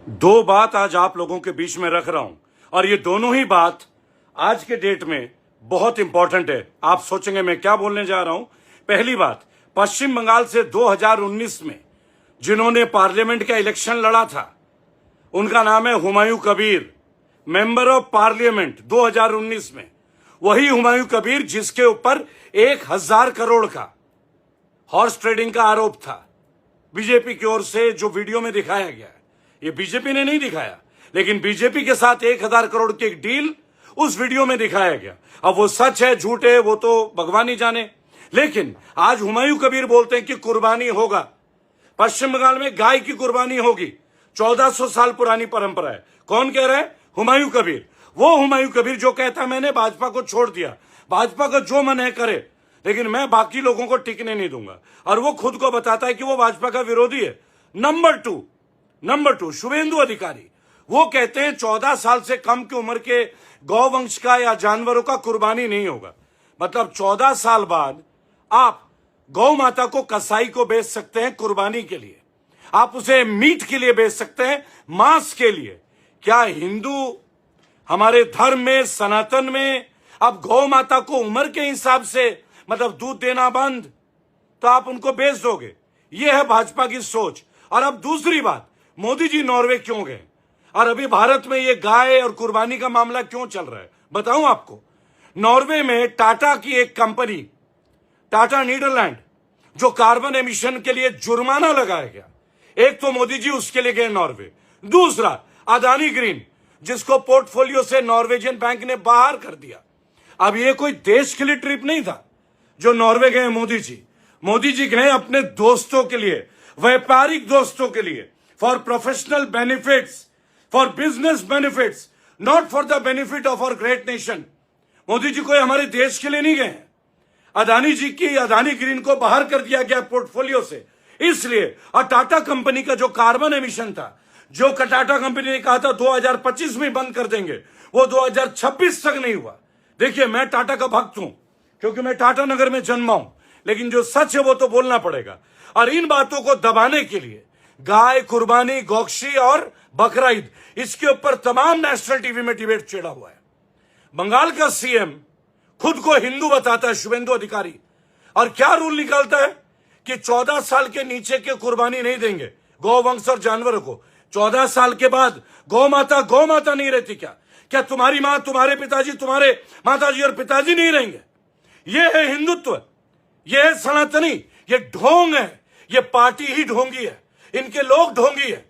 दो बात आज आप लोगों के बीच में रख रहा हूं और ये दोनों ही बात आज के डेट में बहुत इंपॉर्टेंट है। आप सोचेंगे मैं क्या बोलने जा रहा हूं। पहली बात, पश्चिम बंगाल से 2019 में जिन्होंने पार्लियामेंट का इलेक्शन लड़ा था उनका नाम है Humayun Kabir, member of parliament 2019 में। वही हुमायूं कबीर जिसके ऊपर 1000 करोड़ का हॉर्स ट्रेडिंग का आरोप था बीजेपी की ओर से, जो वीडियो में दिखाया गया है। ये बीजेपी ने नहीं दिखाया, लेकिन बीजेपी के साथ 1000 करोड़ की एक डील उस वीडियो में दिखाया गया। अब वो सच है झूठ है वो तो भगवान ही जाने, लेकिन आज हुमायूं कबीर बोलते हैं कि कुर्बानी होगा। पश्चिम बंगाल में गाय की कुर्बानी होगी, 1400 साल पुरानी परंपरा है। कौन कह रहा है? हुमायूं कबीर। वो हुमायूं कबीर जो कहता है मैंने भाजपा को छोड़ दिया, भाजपा का जो मन है करे, लेकिन मैं बाकी लोगों को टिकने नहीं दूंगा। और वो खुद को बताता है कि वो भाजपा का विरोधी है। नंबर टू शुभेंदु अधिकारी, वो कहते हैं 14 साल से कम की उम्र के गौवंश का या जानवरों का कुर्बानी नहीं होगा। मतलब 14 साल बाद आप गौ माता को कसाई को बेच सकते हैं कुर्बानी के लिए, आप उसे मीट के लिए बेच सकते हैं, मांस के लिए। क्या हिंदू हमारे धर्म में, सनातन में अब गौ माता को उम्र के हिसाब से मतलब दूध देना बंद, तो आप उनको बेच दोगे? यह है भाजपा की सोच। और अब दूसरी बात, मोदी जी नॉर्वे क्यों गए और अभी भारत में ये गाय और कुर्बानी का मामला क्यों चल रहा है? बताऊं आपको। नॉर्वे में टाटा की एक कंपनी, टाटा नीदरलैंड, जो कार्बन एमिशन के लिए जुर्माना लगाया गया। एक तो मोदी जी उसके लिए गए नॉर्वे, दूसरा अदानी ग्रीन, जिसको पोर्टफोलियो से नॉर्वेजियन बैंक ने बाहर कर दिया। अब ये कोई देश के लिए ट्रिप नहीं था जो नॉर्वे गए मोदी जी गए अपने दोस्तों के लिए, व्यापारिक दोस्तों के लिए, for professional benefits, for business benefits, not for the benefit of our great nation. Modi ji कोई हमारे देश के लिए नहीं गए हैं। अदानी ग्रीन को बाहर कर दिया गया पोर्टफोलियो से इसलिए। और टाटा कंपनी का जो कार्बन एमिशन था, जो टाटा कंपनी ने कहा था 2025 में बंद कर देंगे, वो 2026 तक नहीं हुआ। देखिए, मैं टाटा का भक्त हूं क्योंकि मैं टाटा नगर में जन्मा हूं, लेकिन जो सच है वो तो बोलना पड़ेगा। और इन बातों को दबाने के लिए गाय कुर्बानी, गौक्षी और बकरा ईद, इसके ऊपर तमाम नेशनल टीवी में डिबेट छिड़ा हुआ है। बंगाल का सीएम खुद को हिंदू बताता है, शुभेंदु अधिकारी, और क्या रूल निकालता है कि 14 साल के नीचे के कुर्बानी नहीं देंगे गौवंश और जानवरों को। 14 साल के बाद गौ माता नहीं रहती क्या? क्या तुम्हारी मां, तुम्हारे पिताजी, तुम्हारे माताजी और पिताजी नहीं रहेंगे? यह है हिंदुत्व, यह है सनातनी, ये ढोंग है, ये पार्टी ही ढोंगी है, इनके लोग ढोंगी है।